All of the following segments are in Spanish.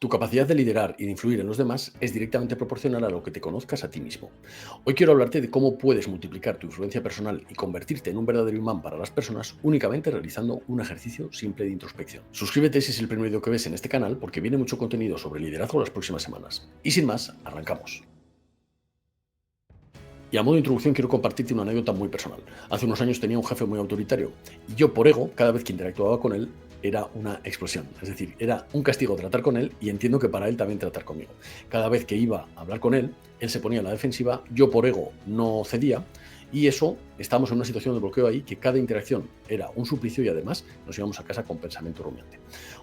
Tu capacidad de liderar y de influir en los demás es directamente proporcional a lo que te conozcas a ti mismo. Hoy quiero hablarte de cómo puedes multiplicar tu influencia personal y convertirte en un verdadero imán para las personas únicamente realizando un ejercicio simple de introspección. Suscríbete si es el primer vídeo que ves en este canal porque viene mucho contenido sobre liderazgo las próximas semanas. Y sin más, arrancamos. Y a modo de introducción quiero compartirte una anécdota muy personal. Hace unos años tenía un jefe muy autoritario y yo por ego, cada vez que interactuaba con él, era una explosión. Es decir, era un castigo tratar con él y entiendo que para él también tratar conmigo. Cada vez que iba a hablar con él se ponía a la defensiva, yo por ego no cedía y eso, estábamos en una situación de bloqueo ahí que cada interacción era un suplicio y además nos íbamos a casa con pensamiento rumiante.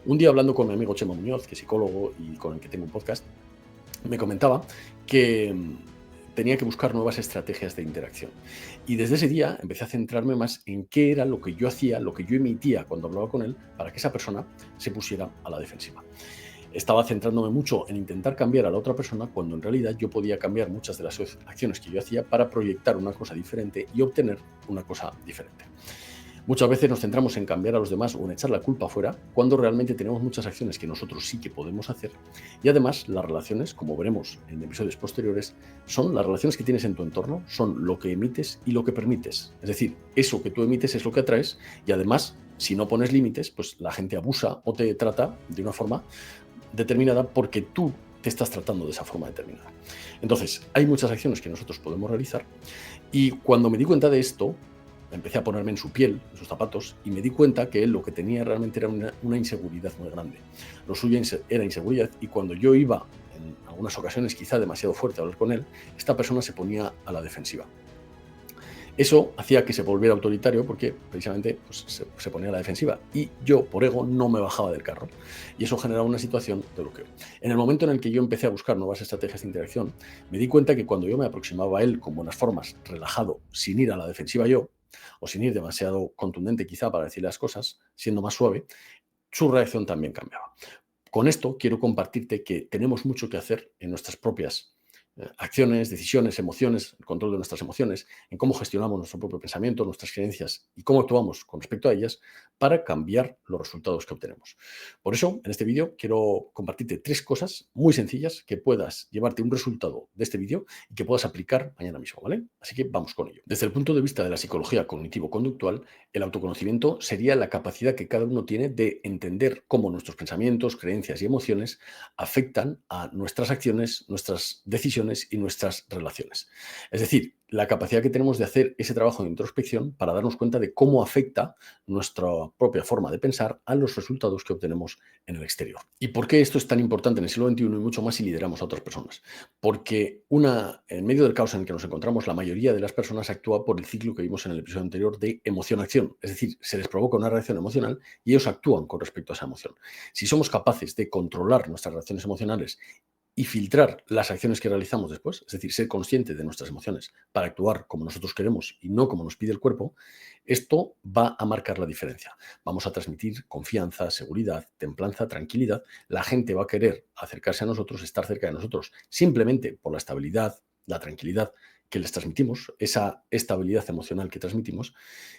Un día hablando con mi amigo Chema Muñoz, que es psicólogo y con el que tengo un podcast, me comentaba que tenía que buscar nuevas estrategias de interacción. Y desde ese día empecé a centrarme más en qué era lo que yo hacía, lo que yo emitía cuando hablaba con él, para que esa persona se pusiera a la defensiva. Estaba centrándome mucho en intentar cambiar a la otra persona cuando en realidad yo podía cambiar muchas de las acciones que yo hacía para proyectar una cosa diferente y obtener una cosa diferente. Muchas veces nos centramos en cambiar a los demás o en echar la culpa afuera, cuando realmente tenemos muchas acciones que nosotros sí que podemos hacer. Y además, las relaciones, como veremos en episodios posteriores, son las relaciones que tienes en tu entorno, son lo que emites y lo que permites. Es decir, eso que tú emites es lo que atraes y además, si no pones límites, pues la gente abusa o te trata de una forma determinada porque tú te estás tratando de esa forma determinada. Entonces, hay muchas acciones que nosotros podemos realizar y cuando me di cuenta de esto, empecé a ponerme en su piel, en sus zapatos, y me di cuenta que él lo que tenía realmente era una inseguridad muy grande. Lo suyo era inseguridad, y cuando yo iba, en algunas ocasiones quizá demasiado fuerte a hablar con él, esta persona se ponía a la defensiva. Eso hacía que se volviera autoritario porque precisamente pues, se ponía a la defensiva y yo, por ego, no me bajaba del carro. Y eso generaba una situación de bloqueo. En el momento en el que yo empecé a buscar nuevas estrategias de interacción, me di cuenta que cuando yo me aproximaba a él con buenas formas, relajado, sin ir a la defensiva yo, o sin ir demasiado contundente quizá para decir las cosas, siendo más suave, su reacción también cambiaba. Con esto quiero compartirte que tenemos mucho que hacer en nuestras propias acciones, decisiones, emociones, el control de nuestras emociones, en cómo gestionamos nuestro propio pensamiento, nuestras creencias y cómo actuamos con respecto a ellas para cambiar los resultados que obtenemos. Por eso, en este vídeo quiero compartirte 3 cosas muy sencillas que puedas llevarte un resultado de este vídeo y que puedas aplicar mañana mismo, ¿vale? Así que vamos con ello. Desde el punto de vista de la psicología cognitivo-conductual, el autoconocimiento sería la capacidad que cada uno tiene de entender cómo nuestros pensamientos, creencias y emociones afectan a nuestras acciones, nuestras decisiones y nuestras relaciones. Es decir, la capacidad que tenemos de hacer ese trabajo de introspección para darnos cuenta de cómo afecta nuestra propia forma de pensar a los resultados que obtenemos en el exterior. ¿Y por qué esto es tan importante en el siglo XXI y mucho más si lideramos a otras personas? Porque en medio del caos en el que nos encontramos, la mayoría de las personas actúa por el ciclo que vimos en el episodio anterior de emoción-acción. Es decir, se les provoca una reacción emocional y ellos actúan con respecto a esa emoción. Si somos capaces de controlar nuestras reacciones emocionales y filtrar las acciones que realizamos después, es decir, ser consciente de nuestras emociones para actuar como nosotros queremos y no como nos pide el cuerpo, esto va a marcar la diferencia. Vamos a transmitir confianza, seguridad, templanza, tranquilidad. La gente va a querer acercarse a nosotros, estar cerca de nosotros, simplemente por la estabilidad, la tranquilidad que les transmitimos, esa estabilidad emocional que transmitimos,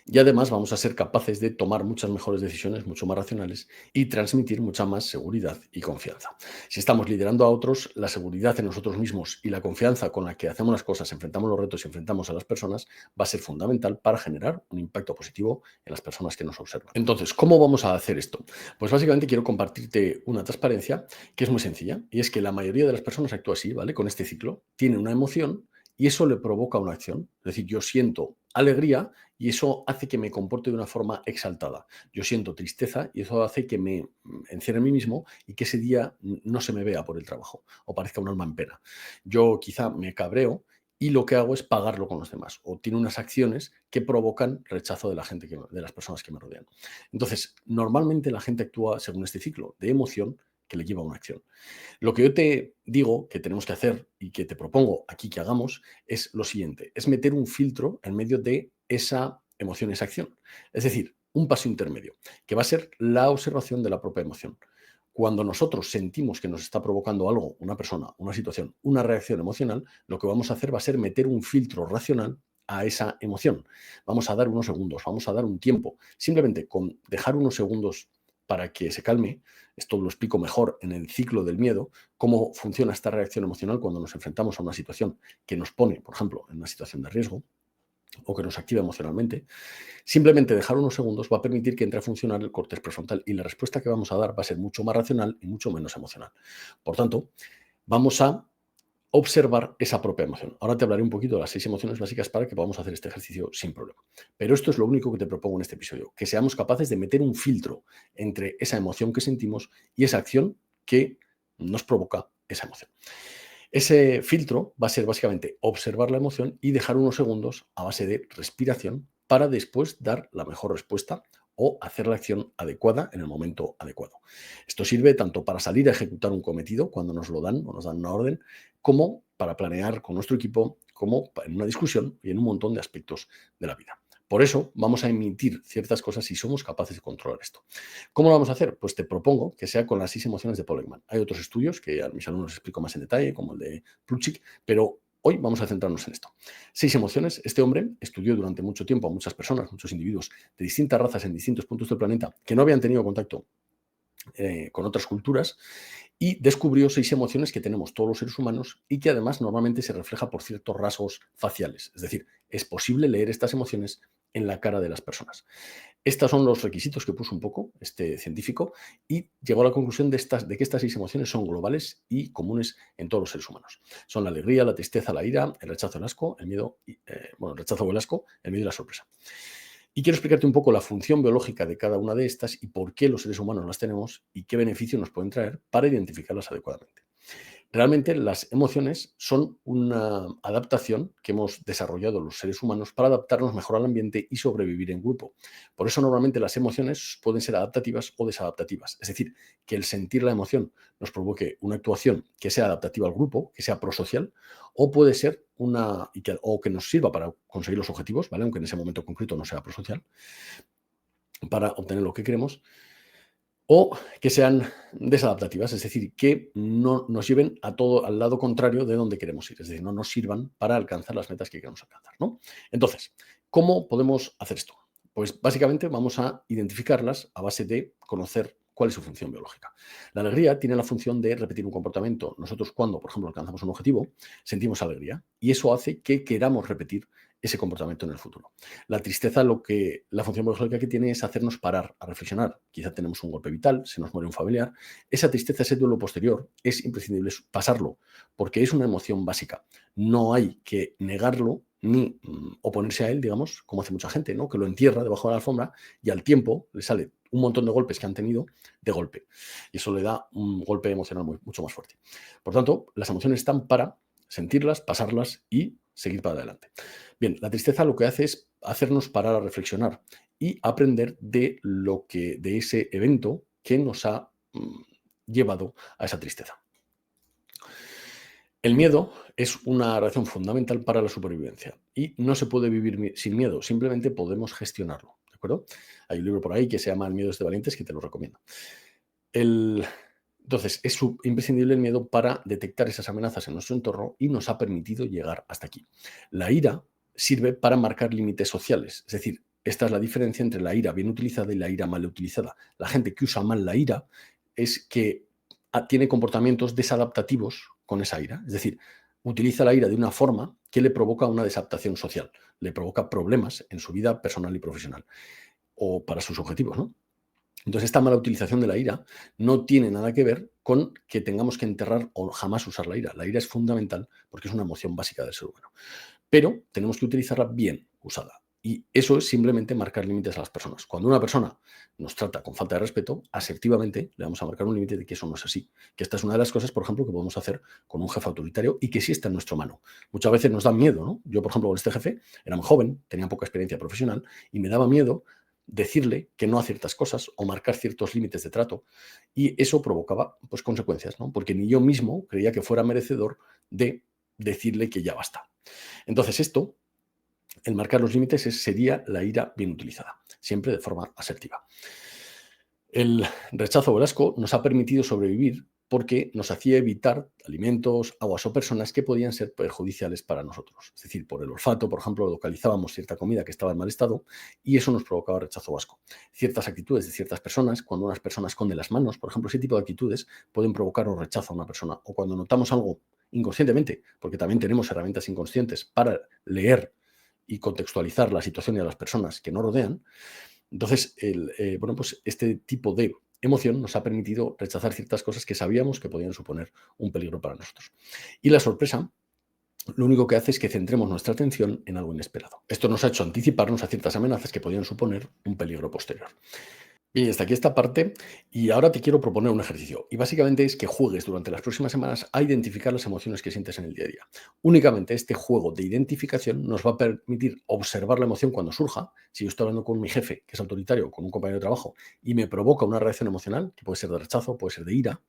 y además vamos a ser capaces de tomar muchas mejores decisiones, mucho más racionales y transmitir mucha más seguridad y confianza. Si estamos liderando a otros, la seguridad en nosotros mismos y la confianza con la que hacemos las cosas, enfrentamos los retos y enfrentamos a las personas, va a ser fundamental para generar un impacto positivo en las personas que nos observan. Entonces, ¿cómo vamos a hacer esto? Pues básicamente quiero compartirte una transparencia que es muy sencilla, y es que la mayoría de las personas actúa así, ¿vale? Con este ciclo, tiene una emoción y eso le provoca una acción. Es decir, yo siento alegría y eso hace que me comporte de una forma exaltada. Yo siento tristeza y eso hace que me encierre en mí mismo y que ese día no se me vea por el trabajo o parezca un alma en pena. Yo quizá me cabreo y lo que hago es pagarlo con los demás o tiene unas acciones que provocan rechazo de la gente, de las personas que me rodean. Entonces, normalmente la gente actúa según este ciclo de emoción que le lleva a una acción. Lo que yo te digo que tenemos que hacer y que te propongo aquí que hagamos es lo siguiente, es meter un filtro en medio de esa emoción, esa acción. Es decir, un paso intermedio, que va a ser la observación de la propia emoción. Cuando nosotros sentimos que nos está provocando algo, una persona, una situación, una reacción emocional, lo que vamos a hacer va a ser meter un filtro racional a esa emoción. Vamos a dar unos segundos, vamos a dar un tiempo. Simplemente con dejar unos segundos para que se calme. Esto lo explico mejor en el ciclo del miedo, cómo funciona esta reacción emocional cuando nos enfrentamos a una situación que nos pone, por ejemplo, en una situación de riesgo o que nos activa emocionalmente. Simplemente dejar unos segundos va a permitir que entre a funcionar el córtex prefrontal y la respuesta que vamos a dar va a ser mucho más racional y mucho menos emocional. Por tanto, vamos a observar esa propia emoción. Ahora te hablaré un poquito de las 6 emociones básicas para que podamos hacer este ejercicio sin problema. Pero esto es lo único que te propongo en este episodio, que seamos capaces de meter un filtro entre esa emoción que sentimos y esa acción que nos provoca esa emoción. Ese filtro va a ser básicamente observar la emoción y dejar unos segundos a base de respiración para después dar la mejor respuesta o hacer la acción adecuada en el momento adecuado. Esto sirve tanto para salir a ejecutar un cometido cuando nos lo dan o nos dan una orden, como para planear con nuestro equipo, como en una discusión y en un montón de aspectos de la vida. Por eso vamos a emitir ciertas cosas si somos capaces de controlar esto. ¿Cómo lo vamos a hacer? Pues te propongo que sea con las 6 emociones de Paul Ekman. Hay otros estudios que a mis alumnos les explico más en detalle, como el de Plutchik, pero hoy vamos a centrarnos en esto. 6 emociones. Este hombre estudió durante mucho tiempo a muchas personas, muchos individuos de distintas razas en distintos puntos del planeta que no habían tenido contacto con otras culturas y descubrió 6 emociones que tenemos todos los seres humanos y que además normalmente se refleja por ciertos rasgos faciales. Es decir, es posible leer estas emociones en la cara de las personas. Estos son los requisitos que puso un poco este científico y llegó a la conclusión de que estas 6 emociones son globales y comunes en todos los seres humanos. Son la alegría, la tristeza, la ira, el rechazo, el asco, el miedo, el rechazo o el asco, el miedo y la sorpresa. Y quiero explicarte un poco la función biológica de cada una de estas y por qué los seres humanos las tenemos y qué beneficios nos pueden traer para identificarlas adecuadamente. Realmente las emociones son una adaptación que hemos desarrollado los seres humanos para adaptarnos mejor al ambiente y sobrevivir en grupo. Por eso normalmente las emociones pueden ser adaptativas o desadaptativas. Es decir, que el sentir la emoción nos provoque una actuación que sea adaptativa al grupo, que sea prosocial, o puede ser o que nos sirva para conseguir los objetivos, ¿vale? Aunque en ese momento concreto no sea prosocial, para obtener lo que queremos, o que sean desadaptativas, es decir, que no nos lleven al lado contrario de donde queremos ir, es decir, no nos sirvan para alcanzar las metas que queremos alcanzar, ¿no? Entonces, ¿cómo podemos hacer esto? Pues básicamente vamos a identificarlas a base de conocer cuál es su función biológica. La alegría tiene la función de repetir un comportamiento. Nosotros cuando, por ejemplo, alcanzamos un objetivo, sentimos alegría y eso hace que queramos repetir ese comportamiento en el futuro. La tristeza, la función biológica que tiene es hacernos parar, a reflexionar. Quizá tenemos un golpe vital, se nos muere un familiar. Esa tristeza, ese duelo posterior, es imprescindible pasarlo, porque es una emoción básica. No hay que negarlo ni oponerse a él, digamos, como hace mucha gente, ¿no? Que lo entierra debajo de la alfombra y al tiempo le sale un montón de golpes que han tenido de golpe. Y eso le da un golpe emocional mucho más fuerte. Por tanto, las emociones están para sentirlas, pasarlas y seguir para adelante. Bien, la tristeza lo que hace es hacernos parar a reflexionar y aprender de ese evento que nos ha llevado a esa tristeza. El miedo es una razón fundamental para la supervivencia y no se puede vivir sin miedo, simplemente podemos gestionarlo, ¿de acuerdo? Hay un libro por ahí que se llama El miedo es de valientes que te lo recomiendo. Entonces, es imprescindible el miedo para detectar esas amenazas en nuestro entorno y nos ha permitido llegar hasta aquí. La ira sirve para marcar límites sociales, es decir, esta es la diferencia entre la ira bien utilizada y la ira mal utilizada. La gente que usa mal la ira es que tiene comportamientos desadaptativos con esa ira, es decir, utiliza la ira de una forma que le provoca una desadaptación social, le provoca problemas en su vida personal y profesional o para sus objetivos, ¿no? Entonces, esta mala utilización de la ira no tiene nada que ver con que tengamos que enterrar o jamás usar la ira. La ira es fundamental porque es una emoción básica del ser humano. Pero tenemos que utilizarla bien usada. Y eso es simplemente marcar límites a las personas. Cuando una persona nos trata con falta de respeto, asertivamente le vamos a marcar un límite de que eso no es así. Que esta es una de las cosas, por ejemplo, que podemos hacer con un jefe autoritario y que sí está en nuestra mano. Muchas veces nos da miedo, ¿no? Yo, por ejemplo, con este jefe era muy joven, tenía poca experiencia profesional y me daba miedo decirle que no a ciertas cosas o marcar ciertos límites de trato y eso provocaba pues consecuencias, ¿no? Porque ni yo mismo creía que fuera merecedor de decirle que ya basta. Entonces el marcar los límites sería la ira bien utilizada, siempre de forma asertiva. El rechazo o el asco nos ha permitido sobrevivir porque nos hacía evitar alimentos, aguas o personas que podían ser perjudiciales para nosotros. Es decir, por el olfato, por ejemplo, localizábamos cierta comida que estaba en mal estado y eso nos provocaba rechazo o asco. Ciertas actitudes de ciertas personas, cuando unas personas esconden las manos, por ejemplo, ese tipo de actitudes pueden provocar un rechazo a una persona. O cuando notamos algo inconscientemente, porque también tenemos herramientas inconscientes para leer y contextualizar la situación y a las personas que nos rodean. Entonces, pues este tipo de emoción nos ha permitido rechazar ciertas cosas que sabíamos que podían suponer un peligro para nosotros. Y la sorpresa lo único que hace es que centremos nuestra atención en algo inesperado. Esto nos ha hecho anticiparnos a ciertas amenazas que podían suponer un peligro posterior. Y hasta aquí esta parte, y ahora te quiero proponer un ejercicio. Y básicamente es que juegues durante las próximas semanas a identificar las emociones que sientes en el día a día. Únicamente este juego de identificación nos va a permitir observar la emoción cuando surja. Si yo estoy hablando con mi jefe, que es autoritario, o con un compañero de trabajo, y me provoca una reacción emocional, que puede ser de rechazo, puede ser de ira,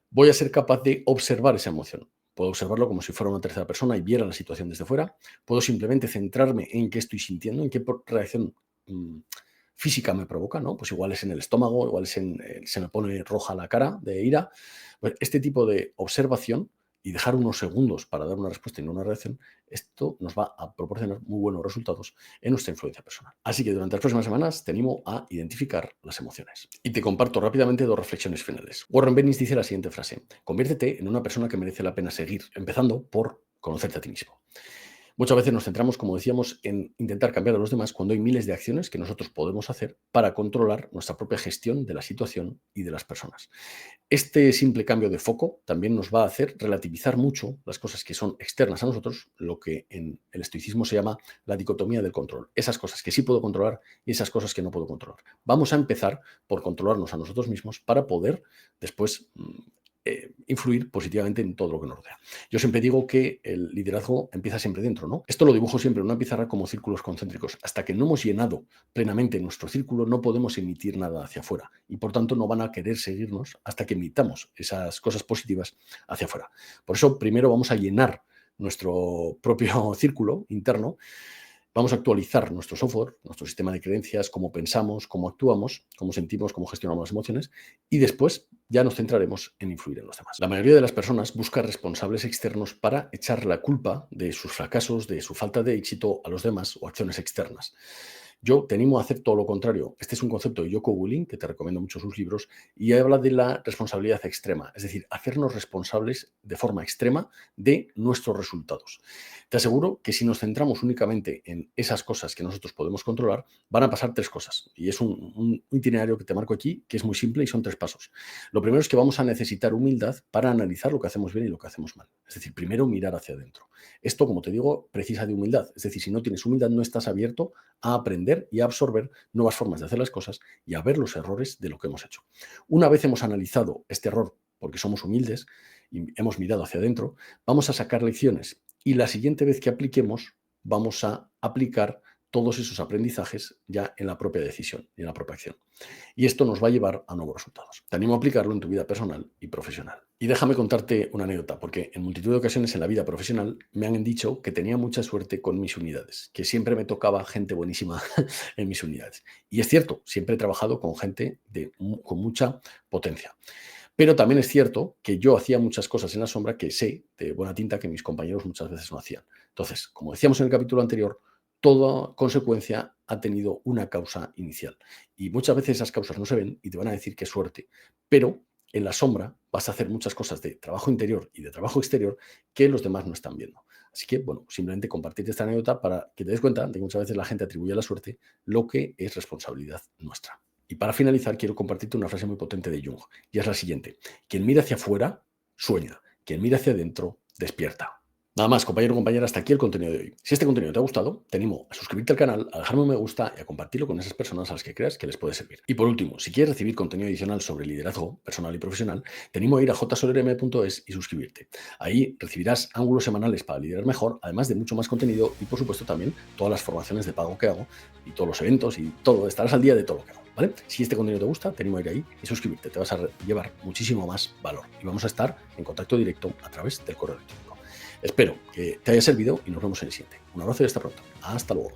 voy a ser capaz de observar esa emoción. Puedo observarlo como si fuera una tercera persona y viera la situación desde fuera. Puedo simplemente centrarme en qué estoy sintiendo, en qué reacción física me provoca, ¿no? Pues igual es en el estómago, igual es se me pone roja la cara de ira. Pues este tipo de observación y dejar unos segundos para dar una respuesta y no una reacción, esto nos va a proporcionar muy buenos resultados en nuestra influencia personal. Así que durante las próximas semanas te animo a identificar las emociones. Y te comparto rápidamente dos reflexiones finales. Warren Bennis dice la siguiente frase: conviértete en una persona que merece la pena seguir, empezando por conocerte a ti mismo. Muchas veces nos centramos, como decíamos, en intentar cambiar a los demás cuando hay miles de acciones que nosotros podemos hacer para controlar nuestra propia gestión de la situación y de las personas. Este simple cambio de foco también nos va a hacer relativizar mucho las cosas que son externas a nosotros, lo que en el estoicismo se llama la dicotomía del control. Esas cosas que sí puedo controlar y esas cosas que no puedo controlar. Vamos a empezar por controlarnos a nosotros mismos para poder después influir positivamente en todo lo que nos rodea. Yo siempre digo que el liderazgo empieza siempre dentro, ¿no? Esto lo dibujo siempre en una pizarra como círculos concéntricos. Hasta que no hemos llenado plenamente nuestro círculo, no podemos emitir nada hacia afuera y por tanto no van a querer seguirnos hasta que emitamos esas cosas positivas hacia afuera. Por eso primero vamos a llenar nuestro propio círculo interno. Vamos a actualizar nuestro software, nuestro sistema de creencias, cómo pensamos, cómo actuamos, cómo sentimos, cómo gestionamos las emociones y después ya nos centraremos en influir en los demás. La mayoría de las personas busca responsables externos para echar la culpa de sus fracasos, de su falta de éxito a los demás o acciones externas. Yo te animo a hacer todo lo contrario. Este es un concepto de Jocko Willink, que te recomiendo mucho sus libros, y habla de la responsabilidad extrema, es decir, hacernos responsables de forma extrema de nuestros resultados. Te aseguro que si nos centramos únicamente en esas cosas que nosotros podemos controlar, van a pasar tres cosas. Y es un itinerario que te marco aquí, que es muy simple y son tres pasos. Lo primero es que vamos a necesitar humildad para analizar lo que hacemos bien y lo que hacemos mal. Es decir, primero mirar hacia adentro. Esto, como te digo, precisa de humildad. Es decir, si no tienes humildad, no estás abierto a aprender y a absorber nuevas formas de hacer las cosas y a ver los errores de lo que hemos hecho. Una vez hemos analizado este error, porque somos humildes y hemos mirado hacia adentro, vamos a sacar lecciones y la siguiente vez que apliquemos, vamos a aplicar todos esos aprendizajes ya en la propia decisión y en la propia acción. Y esto nos va a llevar a nuevos resultados. Te animo a aplicarlo en tu vida personal y profesional. Y déjame contarte una anécdota, porque en multitud de ocasiones en la vida profesional me han dicho que tenía mucha suerte con mis unidades, que siempre me tocaba gente buenísima en mis unidades. Y es cierto, siempre he trabajado con gente con mucha potencia. Pero también es cierto que yo hacía muchas cosas en la sombra que sé de buena tinta que mis compañeros muchas veces no hacían. Entonces, como decíamos en el capítulo anterior, toda consecuencia ha tenido una causa inicial. Y muchas veces esas causas no se ven y te van a decir que es suerte. Pero en la sombra vas a hacer muchas cosas de trabajo interior y de trabajo exterior que los demás no están viendo. Así que, bueno, simplemente compartirte esta anécdota para que te des cuenta de que muchas veces la gente atribuye a la suerte lo que es responsabilidad nuestra. Y para finalizar, quiero compartirte una frase muy potente de Jung, y es la siguiente: quien mira hacia afuera, sueña; quien mira hacia adentro, despierta. Nada más, compañero o compañera, hasta aquí el contenido de hoy. Si este contenido te ha gustado, te animo a suscribirte al canal, a dejarme un me gusta y a compartirlo con esas personas a las que creas que les puede servir. Y por último, si quieres recibir contenido adicional sobre liderazgo personal y profesional, te animo a ir a jsolerm.es y suscribirte. Ahí recibirás ángulos semanales para liderar mejor, además de mucho más contenido y, por supuesto, también todas las formaciones de pago que hago y todos los eventos y todo. Estarás al día de todo lo que hago, ¿vale? Si este contenido te gusta, te animo a ir ahí y suscribirte. Te vas a llevar muchísimo más valor y vamos a estar en contacto directo a través del correo electrónico. Espero que te haya servido y nos vemos en el siguiente. Un abrazo y hasta pronto. Hasta luego.